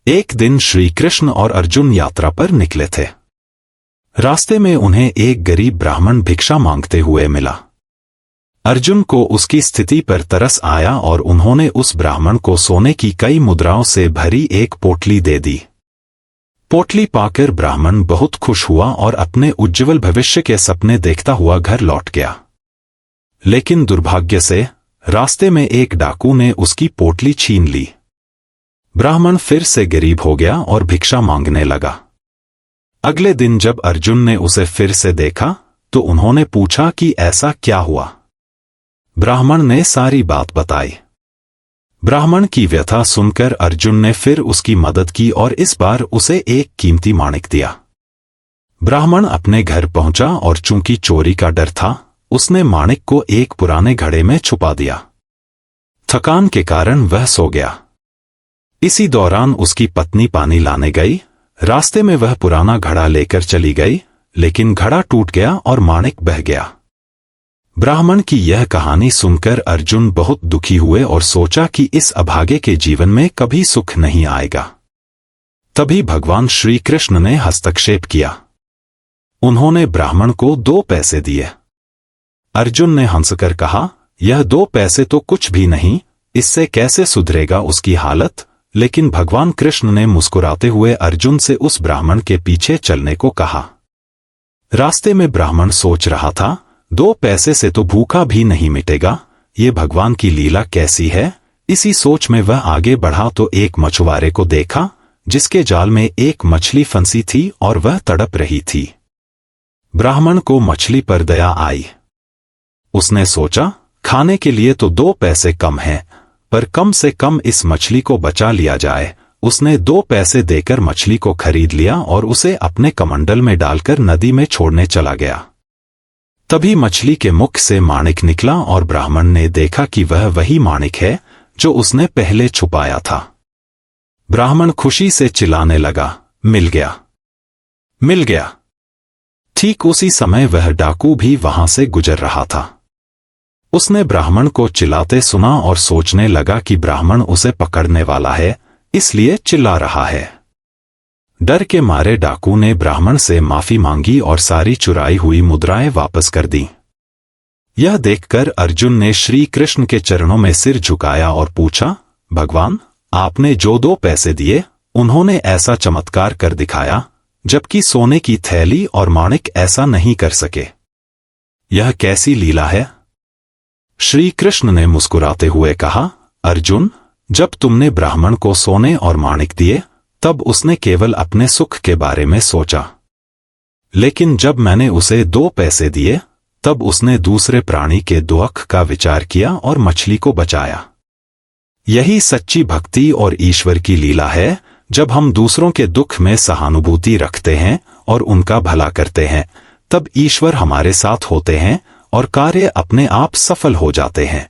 एक दिन श्री कृष्ण और अर्जुन यात्रा पर निकले थे। रास्ते में उन्हें एक गरीब ब्राह्मण भिक्षा मांगते हुए मिला। अर्जुन को उसकी स्थिति पर तरस आया और उन्होंने उस ब्राह्मण को सोने की कई मुद्राओं से भरी एक पोटली दे दी। पोटली पाकर ब्राह्मण बहुत खुश हुआ और अपने उज्ज्वल भविष्य के सपने देखता हुआ घर लौट गया। लेकिन दुर्भाग्य से रास्ते में एक डाकू ने उसकी पोटली छीन ली। ब्राह्मण फिर से गरीब हो गया और भिक्षा मांगने लगा। अगले दिन जब अर्जुन ने उसे फिर से देखा तो उन्होंने पूछा कि ऐसा क्या हुआ। ब्राह्मण ने सारी बात बताई। ब्राह्मण की व्यथा सुनकर अर्जुन ने फिर उसकी मदद की और इस बार उसे एक कीमती माणिक दिया। ब्राह्मण अपने घर पहुंचा और चूंकि चोरी का डर था, उसने माणिक को एक पुराने घड़े में छुपा दिया। थकान के कारण वह सो गया। इसी दौरान उसकी पत्नी पानी लाने गई। रास्ते में वह पुराना घड़ा लेकर चली गई, लेकिन घड़ा टूट गया और माणिक बह गया। ब्राह्मण की यह कहानी सुनकर अर्जुन बहुत दुखी हुए और सोचा कि इस अभागे के जीवन में कभी सुख नहीं आएगा। तभी भगवान श्री कृष्ण ने हस्तक्षेप किया। उन्होंने ब्राह्मण को 2 पैसे दिए। अर्जुन ने हंसकर कहा, यह 2 पैसे तो कुछ भी नहीं, इससे कैसे सुधरेगा उसकी हालत। लेकिन भगवान कृष्ण ने मुस्कुराते हुए अर्जुन से उस ब्राह्मण के पीछे चलने को कहा। रास्ते में ब्राह्मण सोच रहा था, 2 पैसे से तो भूखा भी नहीं मिटेगा, ये भगवान की लीला कैसी है। इसी सोच में वह आगे बढ़ा तो एक मछुआरे को देखा, जिसके जाल में एक मछली फंसी थी और वह तड़प रही थी। ब्राह्मण को मछली पर दया आई। उसने सोचा, खाने के लिए तो 2 पैसे कम हैं, पर कम से कम इस मछली को बचा लिया जाए। उसने 2 पैसे देकर मछली को खरीद लिया और उसे अपने कमंडल में डालकर नदी में छोड़ने चला गया। तभी मछली के मुख से माणिक निकला और ब्राह्मण ने देखा कि वह वही माणिक है जो उसने पहले छुपाया था। ब्राह्मण खुशी से चिल्लाने लगा, मिल गया, मिल गया। ठीक उसी समय वह डाकू भी वहां से गुजर रहा था। उसने ब्राह्मण को चिल्लाते सुना और सोचने लगा कि ब्राह्मण उसे पकड़ने वाला है, इसलिए चिल्ला रहा है। डर के मारे डाकू ने ब्राह्मण से माफी मांगी और सारी चुराई हुई मुद्राएं वापस कर दी। यह देखकर अर्जुन ने श्री कृष्ण के चरणों में सिर झुकाया और पूछा, भगवान, आपने जो 2 पैसे दिए, उन्होंने ऐसा चमत्कार कर दिखाया, जबकि सोने की थैली और माणिक ऐसा नहीं कर सके। यह कैसी लीला है। श्री कृष्ण ने मुस्कुराते हुए कहा, अर्जुन, जब तुमने ब्राह्मण को सोने और माणिक दिए, तब उसने केवल अपने सुख के बारे में सोचा। लेकिन जब मैंने उसे 2 पैसे दिए, तब उसने दूसरे प्राणी के दुख का विचार किया और मछली को बचाया। यही सच्ची भक्ति और ईश्वर की लीला है। जब हम दूसरों के दुख में सहानुभूति रखते हैं और उनका भला करते हैं, तब ईश्वर हमारे साथ होते हैं और कार्य अपने आप सफल हो जाते हैं।